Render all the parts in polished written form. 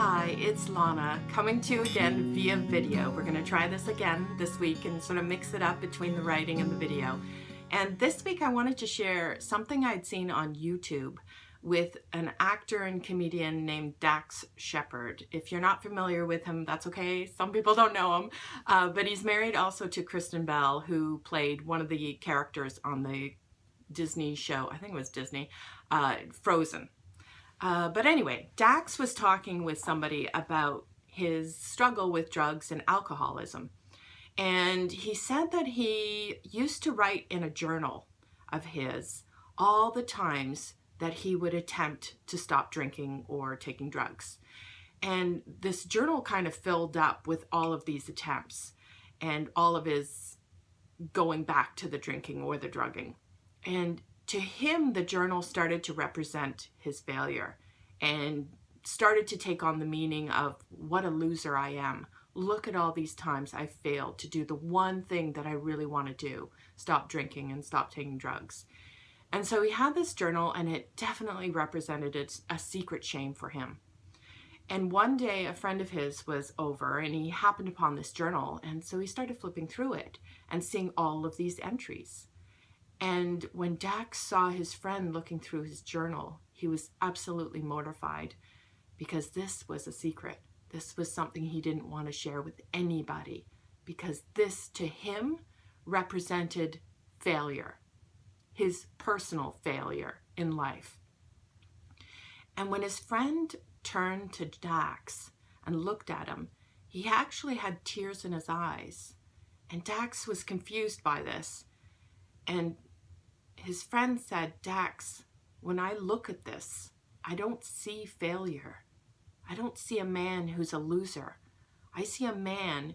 Hi, it's Lana coming to you again via video. We're going to try this again this week and sort of mix it up between the writing and the video. And this week I wanted to share something I'd seen on YouTube with an actor and comedian named Dax Shepard. If you're not familiar with him, that's okay. Some people don't know him, but he's married also to Kristen Bell, who played one of the characters on the Disney show, I think it was Disney, Frozen. But anyway, Dax was talking with somebody about his struggle with drugs and alcoholism. And he said that he used to write in a journal of his all the times that he would attempt to stop drinking or taking drugs. And this journal kind of filled up with all of these attempts and all of his going back to the drinking or the drugging. And to him, the journal started to represent his failure and started to take on the meaning of what a loser I am. Look at all these times I failed to do the one thing that I really want to do, stop drinking and stop taking drugs. And so he had this journal, and it definitely represented a secret shame for him. And one day a friend of his was over and he happened upon this journal, and so he started flipping through it and seeing all of these entries. And when Dax saw his friend looking through his journal, he was absolutely mortified because this was a secret. This was something he didn't want to share with anybody because this, to him, represented failure, his personal failure in life. And when his friend turned to Dax and looked at him, he actually had tears in his eyes. And Dax was confused by this. And his friend said, Dax, when I look at this, I don't see failure. I don't see a man who's a loser. I see a man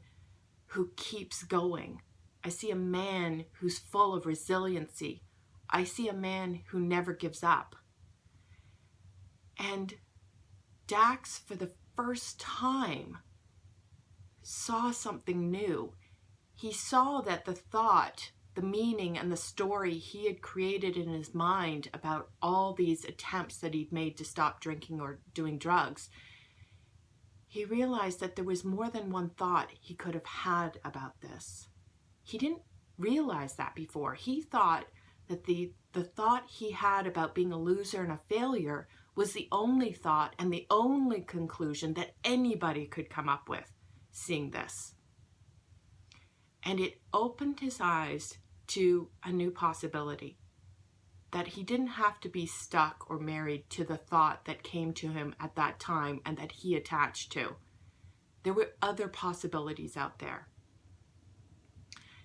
who keeps going. I see a man who's full of resiliency. I see a man who never gives up. And Dax, for the first time, saw something new. He saw that the thought, the meaning and the story he had created in his mind about all these attempts that he'd made to stop drinking or doing drugs, he realized that there was more than one thought he could have had about this. He didn't realize that before. He thought that the thought he had about being a loser and a failure was the only thought and the only conclusion that anybody could come up with seeing this. And it opened his eyes to a new possibility, that he didn't have to be stuck or married to the thought that came to him at that time and that he attached to. There were other possibilities out there.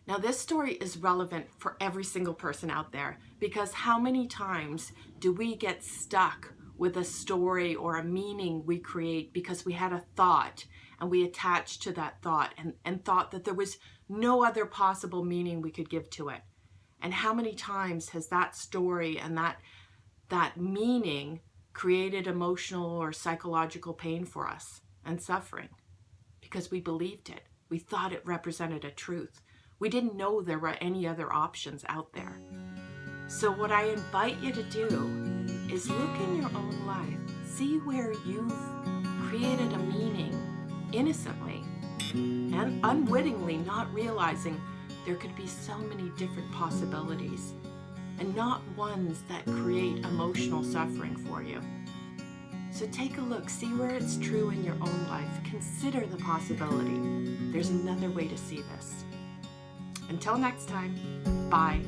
Now, this story is relevant for every single person out there, because how many times do we get stuck with a story or a meaning we create because we had a thought and we attached to that thought and thought that there was no other possible meaning we could give to it? And how many times has that story and that meaning created emotional or psychological pain for us and suffering? Because we believed it. We thought it represented a truth. We didn't know there were any other options out there. So what I invite you to do is look in your own life. See where you've created a meaning innocently and unwittingly, not realizing there could be so many different possibilities and not ones that create emotional suffering for you. So take a look, see where it's true in your own life. Consider the possibility. There's another way to see this. Until next time, bye.